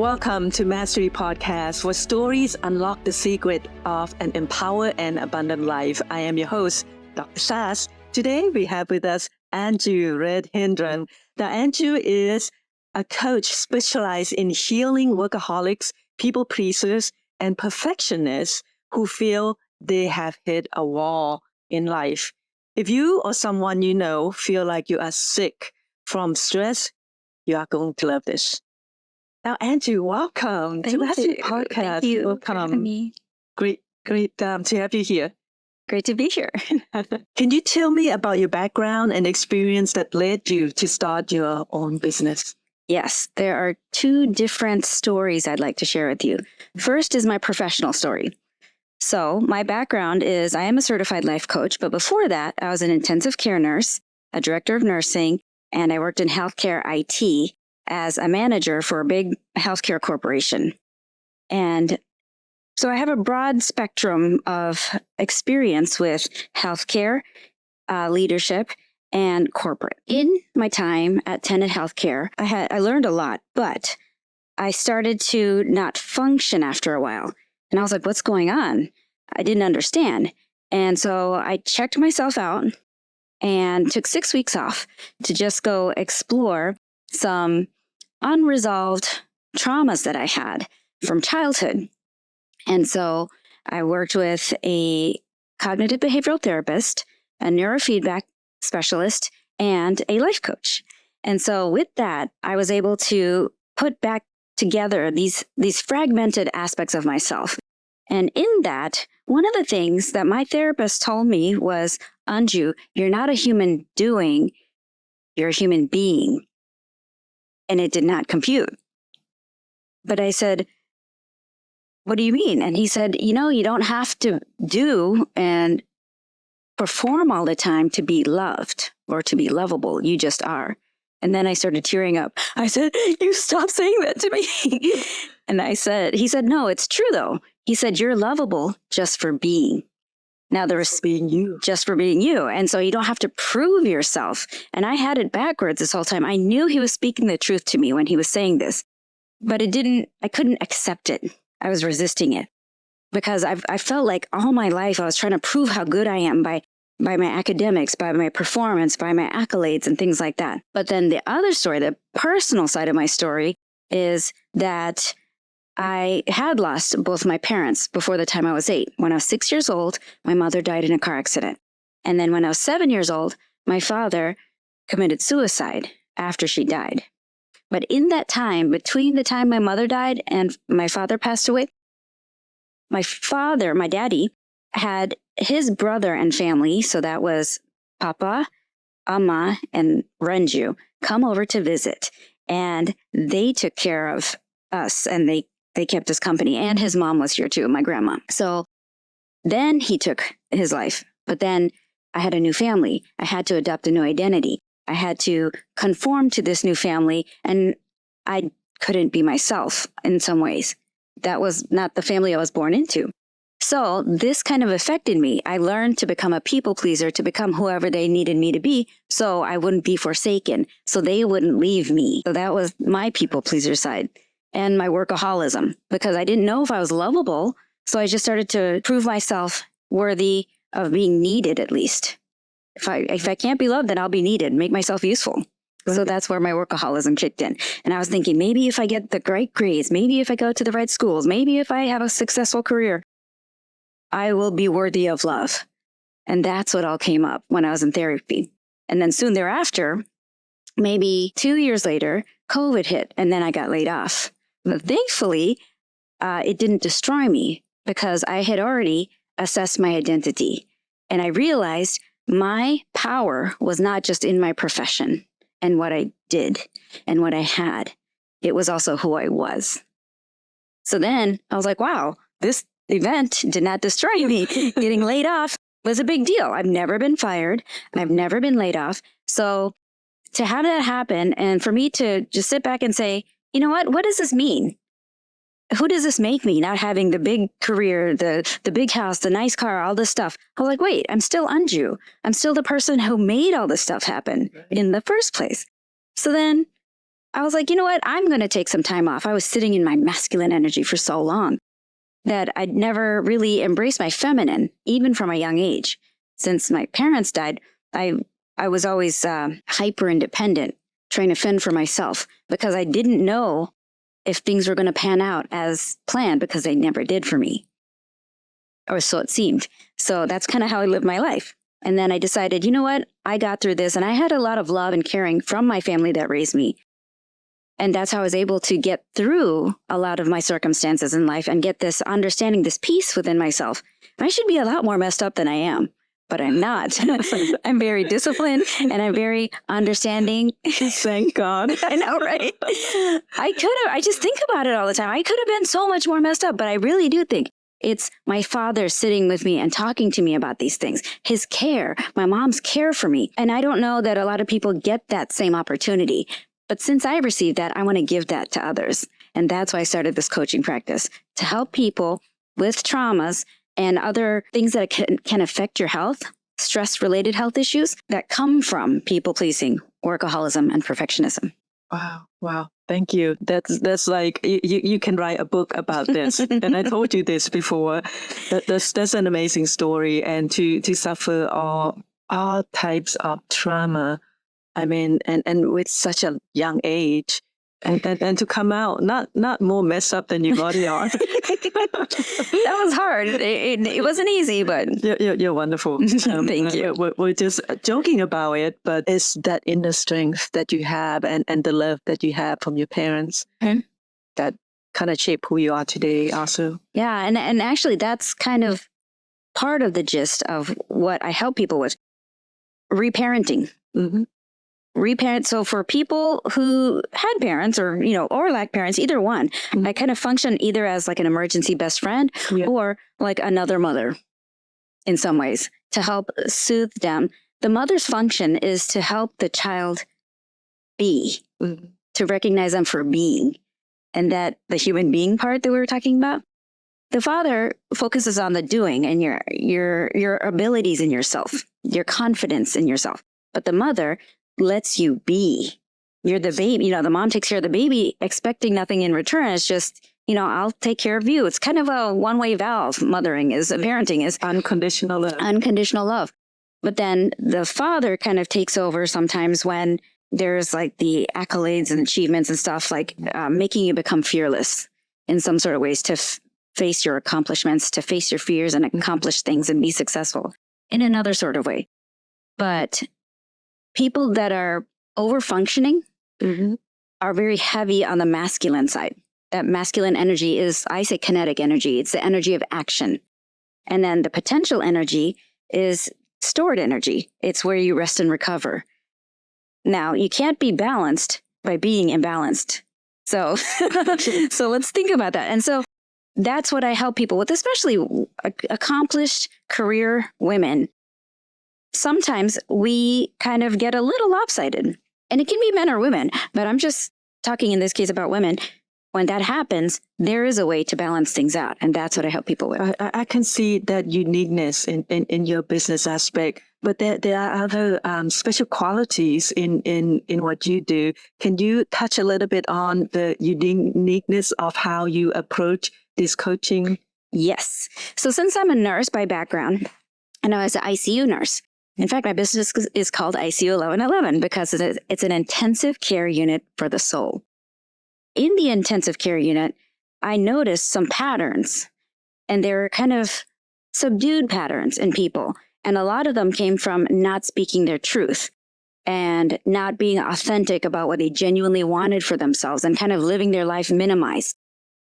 Welcome to Mastery Podcast, where stories unlock the secret of an empowered and abundant life. I am your host, Dr. Sass. Today, we have with us Anju Redheendran. Now, Anju is a coach specialized in healing workaholics, people pleasers, and perfectionists who feel they have hit a wall in life. If you or someone you know feel like you are sick from stress, you are going to love this. Now, Anju, welcome to Mastery Podcast. Thank you Welcome. for having me. Great to have you here. Great to be here. Can you tell me about your background and experience that led you to start your own business? Yes, there are two different stories I'd like to share with you. First is my professional story. So my background is I am a certified life coach, but before that, I was an intensive care nurse, a director of nursing, and I worked in healthcare IT as a manager for a big healthcare corporation. And so I have a broad spectrum of experience with healthcare, leadership, and corporate. In my time at Tenet Healthcare, I learned a lot, but I started to not function after a while. And I was like, what's going on? I didn't understand. And so I checked myself out and took 6 weeks off to just go explore some unresolved traumas that I had from childhood. And so I worked with a cognitive behavioral therapist, a neurofeedback specialist, and a life coach. And so with that, I was able to put back together these fragmented aspects of myself. And in that, one of the things that my therapist told me was, Anju, you're not a human doing, you're a human being. And it did not compute. But I said, what do you mean? And he said, you don't have to do and perform all the time to be loved or to be lovable. You just are. And then I started tearing up. I said, you stop saying that to me. And he said, no, it's true though. He said, you're lovable just for being. Now there's being you, just for being you. And so you don't have to prove yourself. And I had it backwards this whole time. I knew he was speaking the truth to me when he was saying this, but I couldn't accept it. I was resisting it because I felt like all my life I was trying to prove how good I am by my academics, by my performance, by my accolades and things like that. But then the other story, the personal side of my story is that I had lost both my parents before the time I was 8. When I was 6 years old, my mother died in a car accident. And then when I was 7 years old, my father committed suicide after she died. But in that time, between the time my mother died and my father passed away, my daddy, had his brother and family, so that was Papa, Amma, and Renju, come over to visit. And they took care of us, and they kept us company. And his mom was here too, my grandma. So then he took his life. But then I had a new family. I had to adopt a new identity. I had to conform to this new family, and I couldn't be myself in some ways. That was not the family I was born into. So this kind of affected me. I learned to become a people pleaser, to become whoever they needed me to be, so I wouldn't be forsaken, so they wouldn't leave me. So that was my people pleaser side. And my workaholism, because I didn't know if I was lovable. So I just started to prove myself worthy of being needed, at least. If I can't be loved, then I'll be needed, make myself useful. So that's where my workaholism kicked in. And I was thinking, maybe if I get the right grades, maybe if I go to the right schools, maybe if I have a successful career, I will be worthy of love. And that's what all came up when I was in therapy. And then soon thereafter, maybe 2 years later, COVID hit, and then I got laid off. But thankfully, it didn't destroy me because I had already assessed my identity. And I realized my power was not just in my profession and what I did and what I had. It was also who I was. So then I was like, wow, this event did not destroy me. Getting laid off was a big deal. I've never been fired. I've never been laid off. So to have that happen and for me to just sit back and say, you know what does this mean? Who does this make me, not having the big career, the big house, the nice car, all this stuff? I was like, wait, I'm still Anju. I'm still the person who made all this stuff happen in the first place. So then I was like, you know what? I'm going to take some time off. I was sitting in my masculine energy for so long that I'd never really embraced my feminine, even from a young age. Since my parents died, I was always hyper independent, trying to fend for myself because I didn't know if things were going to pan out as planned because they never did for me, or so it seemed. So that's kind of how I lived my life. And then I decided, you know what? I got through this, and I had a lot of love and caring from my family that raised me. And that's how I was able to get through a lot of my circumstances in life and get this understanding, this peace within myself. I should be a lot more messed up than I am, but I'm not. I'm very disciplined and I'm very understanding. Thank God. I know, right? I just think about it all the time. I could have been so much more messed up, but I really do think it's my father sitting with me and talking to me about these things, his care, my mom's care for me. And I don't know that a lot of people get that same opportunity. But since I received that, I want to give that to others. And that's why I started this coaching practice, to help people with traumas and other things that can affect your health, stress-related health issues that come from people-pleasing, workaholism, and perfectionism. Wow. Wow. Thank you. That's like, you can write a book about this. And I told you this before. That's an amazing story. And to suffer all types of trauma, I mean, and with such a young age, and to come out not more messed up than you already are. That was hard. It wasn't easy, but you're wonderful. Thank you. We're just joking about it, but it's that inner strength that you have and the love that you have from your parents that kind of shape who you are today also. Yeah, and actually that's kind of part of the gist of what I help people with. Reparenting. Mm-hmm. Reparent. So for people who had parents or lack parents, either one, I kind of function either as like an emergency best friend or like another mother in some ways to help soothe them. The mother's function is to help the child be, to recognize them for being, and that the human being part that we were talking about. The father focuses on the doing and your abilities in yourself, your confidence in yourself. But the mother lets you be. You're the baby. The mom takes care of the baby, expecting nothing in return. It's just, I'll take care of you. It's kind of a one-way valve. Parenting is unconditional love. Unconditional love. But then the father kind of takes over sometimes when there's like the accolades and achievements and stuff, like making you become fearless in some sort of ways to face your accomplishments, to face your fears and accomplish things and be successful in another sort of way. But people that are over-functioning are very heavy on the masculine side. That masculine energy is, I say, kinetic energy. It's the energy of action. And then the potential energy is stored energy. It's where you rest and recover. Now, you can't be balanced by being imbalanced. So let's think about that. And so that's what I help people with, especially accomplished career women. Sometimes we kind of get a little lopsided, and it can be men or women, but I'm just talking in this case about women. When that happens, there is a way to balance things out, and that's what I help people with. I can see that uniqueness in your business aspect, but there are other special qualities in what you do. Can you touch a little bit on the uniqueness of how you approach this coaching? Yes. So since I'm a nurse by background, and I was an ICU nurse. In fact, my business is called ICU-1111 because it's an intensive care unit for the soul. In the intensive care unit, I noticed some patterns, and they were kind of subdued patterns in people. And a lot of them came from not speaking their truth and not being authentic about what they genuinely wanted for themselves and kind of living their life minimized.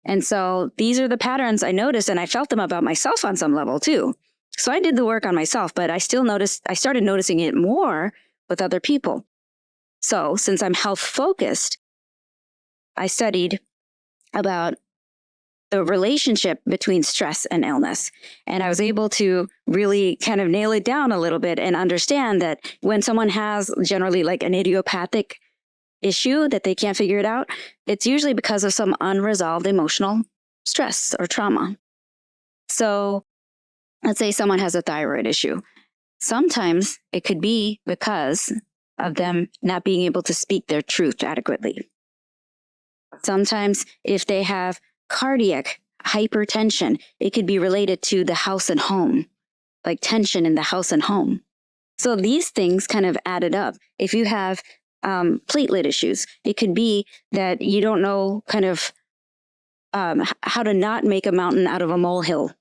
And so these are the patterns I noticed, and I felt them about myself on some level too. So I did the work on myself, but I started noticing it more with other people. So since I'm health focused, I studied about the relationship between stress and illness. And I was able to really kind of nail it down a little bit and understand that when someone has generally like an idiopathic issue that they can't figure it out, it's usually because of some unresolved emotional stress or trauma. So let's say someone has a thyroid issue. Sometimes it could be because of them not being able to speak their truth adequately. Sometimes if they have cardiac hypertension, it could be related to the house and home, like tension in the house and home. So these things kind of added up. If you have platelet issues, it could be that you don't know kind of how to not make a mountain out of a molehill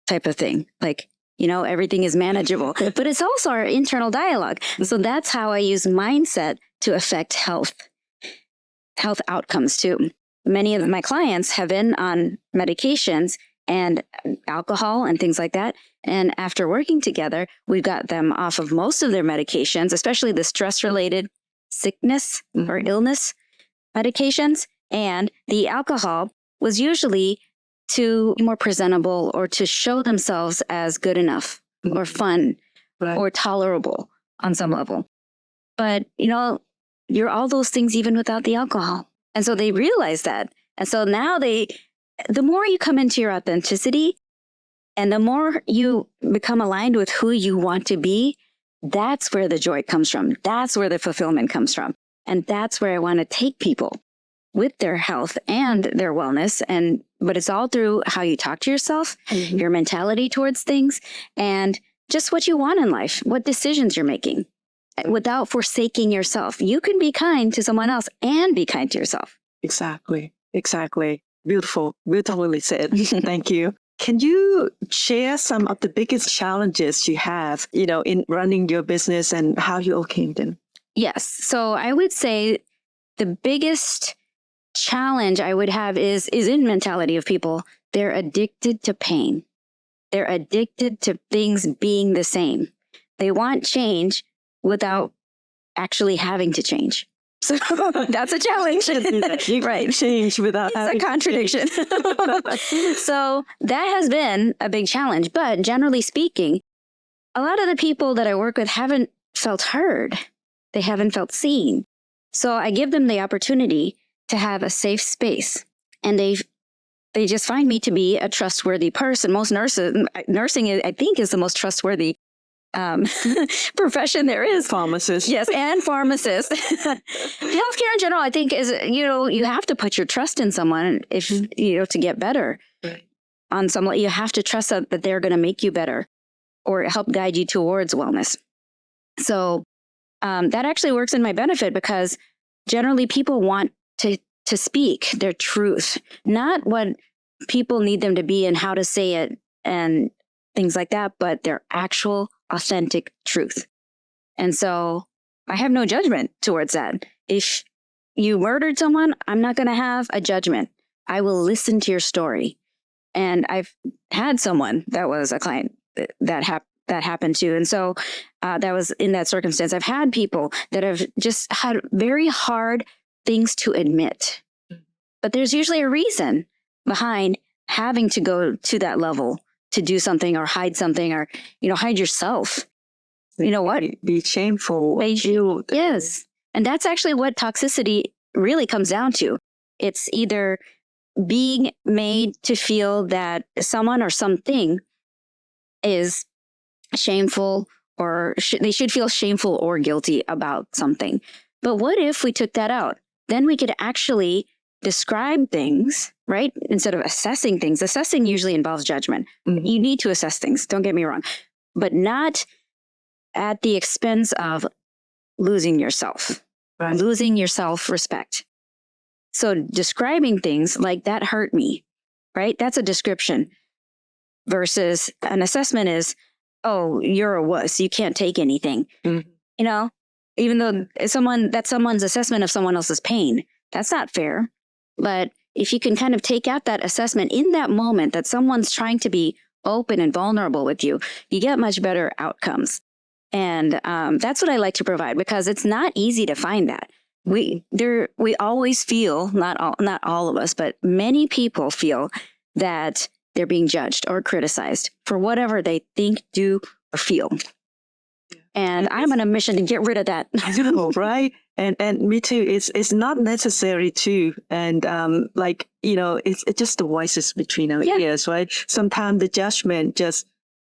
type of thing. Like, everything is manageable, but it's also our internal dialogue. So that's how I use mindset to affect health outcomes too. Many of my clients have been on medications and alcohol and things like that. And after working together, we've got them off of most of their medications, especially the stress-related sickness or illness medications. And the alcohol was usually to be more presentable or to show themselves as good enough or fun or tolerable on some level. But, you're all those things even without the alcohol. And so they realize that. And so now the more you come into your authenticity and the more you become aligned with who you want to be, that's where the joy comes from. That's where the fulfillment comes from. And that's where I want to take people with their health and their wellness. But it's all through how you talk to yourself, your mentality towards things, and just what you want in life, what decisions you're making without forsaking yourself. You can be kind to someone else and be kind to yourself. Exactly. Beautiful. Beautifully said. Thank you. Can you share some of the biggest challenges you have, in running your business and how you overcame them? Yes. So I would say the biggest challenge I would have is in mentality of people. They're addicted to pain. They're addicted to things being the same. They want change without actually having to change. So that's a challenge. Right. Change without having a contradiction. So that has been a big challenge. But generally speaking, a lot of the people that I work with haven't felt heard. They haven't felt seen. So I give them the opportunity to have a safe space. And they just find me to be a trustworthy person. Most nursing, I think, is the most trustworthy profession there is. Pharmacist. Yes, and pharmacist. Healthcare in general, I think, is, you have to put your trust in someone if, to get better. Right. On some level, you have to trust that they're going to make you better or help guide you towards wellness. So that actually works in my benefit because generally people want to speak their truth, not what people need them to be and how to say it and things like that, but their actual authentic truth. And so I have no judgment towards that. If you murdered someone, I'm not going to have a judgment. I will listen to your story. And I've had someone that was a client that happened to. And so that was in that circumstance. I've had people that have just had very hard things to admit. But there's usually a reason behind having to go to that level to do something or hide something or, hide yourself. You know what? Be shameful. Yes. And that's actually what toxicity really comes down to. It's either being made to feel that someone or something is shameful or they should feel shameful or guilty about something. But what if we took that out? Then we could actually describe things, right? Instead of assessing things. Assessing usually involves judgment. Mm-hmm. You need to assess things, don't get me wrong, but not at the expense of losing yourself, right? Losing your self-respect. So describing things like that hurt me, right? That's a description versus an assessment is, oh, you're a wuss. You can't take anything. Mm-hmm. Even though that's someone's assessment of someone else's pain, that's not fair. But if you can kind of take out that assessment in that moment that someone's trying to be open and vulnerable with you, you get much better outcomes. And that's what I like to provide because it's not easy to find that. We always feel, not all of us, but many people feel that they're being judged or criticized for whatever they think, do, or feel. And I'm on a mission to get rid of that. I know, right? And me too. It's not necessary too. And it's just the voices between our ears, right? Sometimes the judgment just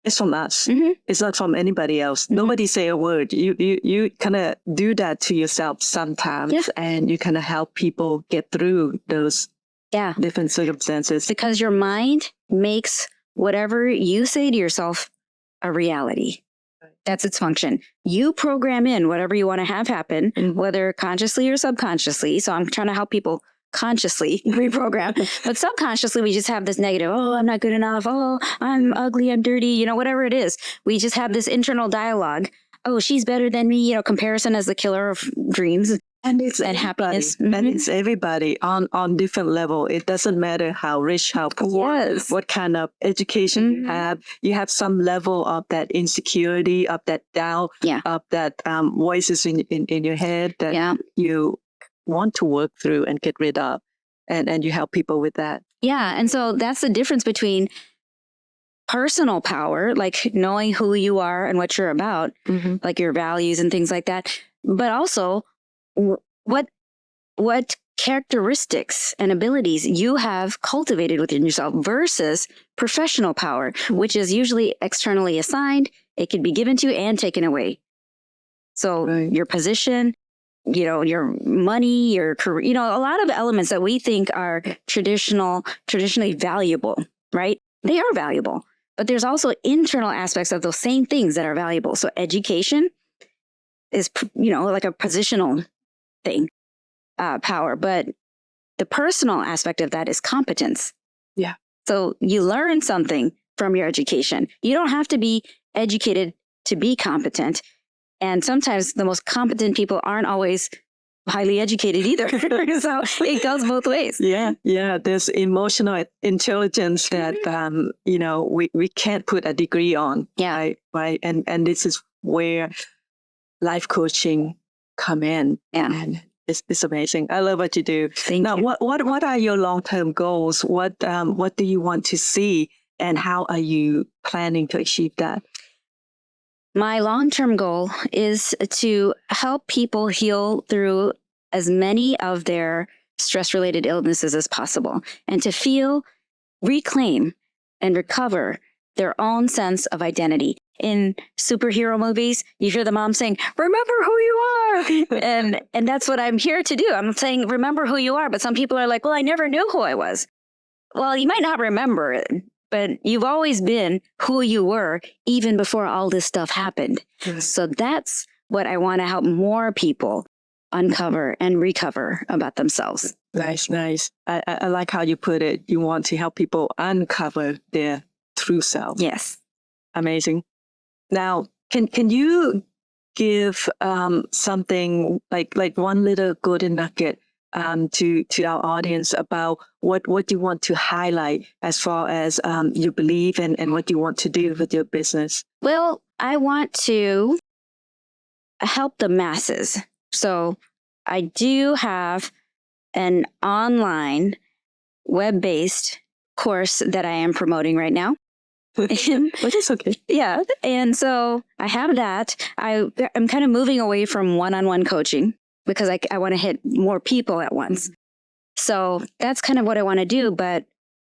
It's from us. Mhm. It's not from anybody else. Nobody say a word. You kind of do that to yourself sometimes, Yeah. and you kind of help people get through those Yeah. different circumstances. Because your mind makes whatever you say to yourself a reality. That's its function. You program in whatever you want to have happen, whether consciously or subconsciously. So I'm trying to help people consciously reprogram, but subconsciously we just have this negative, oh, I'm not good enough. Oh, I'm ugly. I'm dirty. You know, whatever it is. We just have this internal dialogue. Oh, she's better than me. You know, comparison is the killer of dreams. And it's and happiness. And it's everybody on different level. It doesn't matter how rich, how poor, Yes. what kind of education you have. You have some level of that insecurity, of that doubt, of that voices in your head that you want to work through and get rid of. And you help people with that. Yeah. And so that's the difference between personal power, like knowing who you are and what you're about, like your values and things like that. But also what characteristics and abilities you have cultivated within yourself versus professional power, which is usually externally assigned. It can be given to and taken away. So your position, you know, your money, your career, you know, a lot of elements that we think are traditionally valuable, right? They are valuable, but there's also internal aspects of those same things that are valuable. So education is, you know, like a positional thing, power, but the personal aspect of that is competence. Yeah. So you learn something from your education. You don't have to be educated to be competent. And sometimes the most competent people aren't always highly educated either. So it goes both ways. Yeah. There's emotional intelligence that, you know, we can't put a degree on. Yeah. Right. And this is where life coaching come in. Yeah. And it's amazing. I love what you do. Thank you. What are your long-term goals? What do you want to see, and how are you planning to achieve that? My long-term goal is to help people heal through as many of their stress-related illnesses as possible, and to reclaim, and recover their own sense of identity. In superhero movies, you hear the mom saying, remember who you are. and that's what I'm here to do. I'm saying, remember who you are. But some people are like, well, I never knew who I was. Well, you might not remember it, but you've always been who you were even before all this stuff happened. So that's what I want to help more people uncover and recover about themselves. Nice. I like how you put it. You want to help people uncover their true self. Yes. Amazing. Now, can you give something like one little golden nugget to our audience about what you want to highlight as far as you believe and what you want to do with your business? Well, I want to help the masses. So I do have an online web-based course that I am promoting right now. Which is okay. Yeah. And so I have that. I'm kind of moving away from one-on-one coaching because I want to hit more people at once. So that's kind of what I want to do. But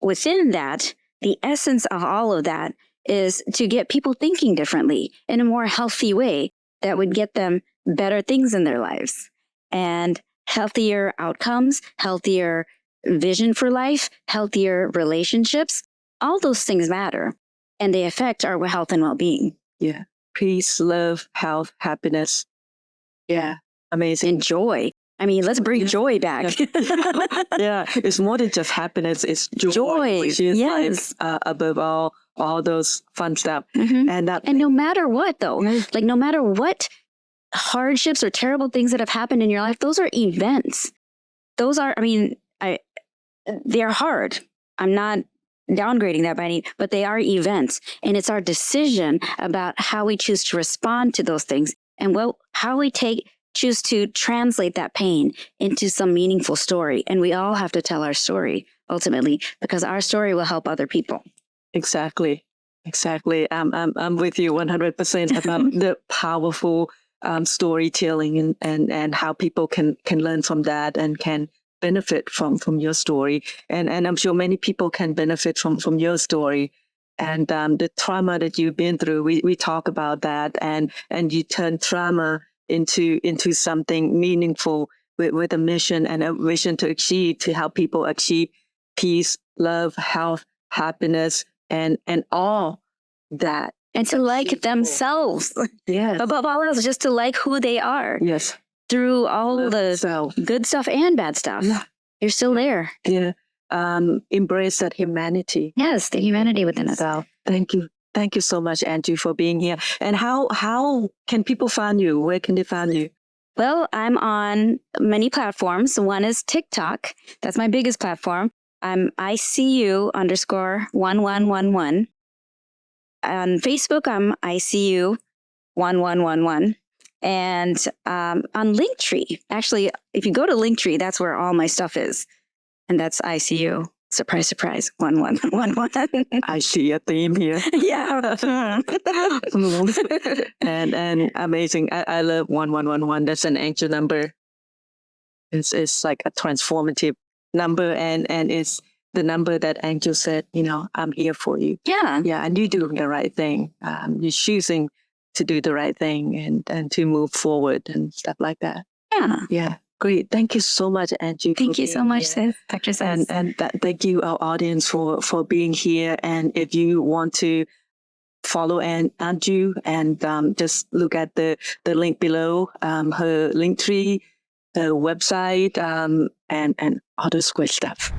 within that, the essence of all of that is to get people thinking differently in a more healthy way that would get them better things in their lives and healthier outcomes, healthier vision for life, healthier relationships. All those things matter. And they affect our health and well-being. Yeah. Peace, love, health, happiness. Yeah. Amazing. And joy. I mean, let's bring joy back. Yeah. It's more than just happiness. It's joy. Which is like, above all those fun stuff. And no matter what, though, like no matter what hardships or terrible things that have happened in your life, those are events. Those are, they're hard. I'm not downgrading that by any, but they are events. And it's our decision about how we choose to respond to those things and how we choose to translate that pain into some meaningful story. And we all have to tell our story ultimately, because our story will help other people. Exactly. I'm with you 100% about the powerful storytelling and how people can learn from that and can benefit from your story. And I'm sure many people can benefit from your story. and the trauma that you've been through. We talk about that, and you turn trauma into something meaningful with a mission and a vision to help people achieve peace, love, health, happiness, and all that. And to like themselves. Yes. Above all else, just to like who they are. Yes. Through all the good stuff and bad stuff. Yeah. You're still there. Yeah. Embrace that humanity. Yes, the humanity within us. So thank you. Thank you so much, Anju, for being here. And how can people find you? Where can they find you? Well, I'm on many platforms. One is TikTok. That's my biggest platform. I'm ICU_1111. On Facebook, I'm ICU1111. And on Linktree, actually, if you go to Linktree, that's where all my stuff is. And that's ICU. Surprise, surprise, 1111. I see a theme here. Yeah. and amazing. I love 1111. That's an angel number. It's like a transformative number, and it's the number that Angel said, I'm here for you. Yeah. Yeah, and you're doing the right thing. You're choosing to do the right thing and to move forward and stuff like that. Yeah. Yeah. Great. Thank you so much, Anju. Thank you so much, Sis. Dr. Sis. And thank you, our audience, for being here. And if you want to follow Anju, and just look at the link below, her Linktree, her website, and other squid stuff.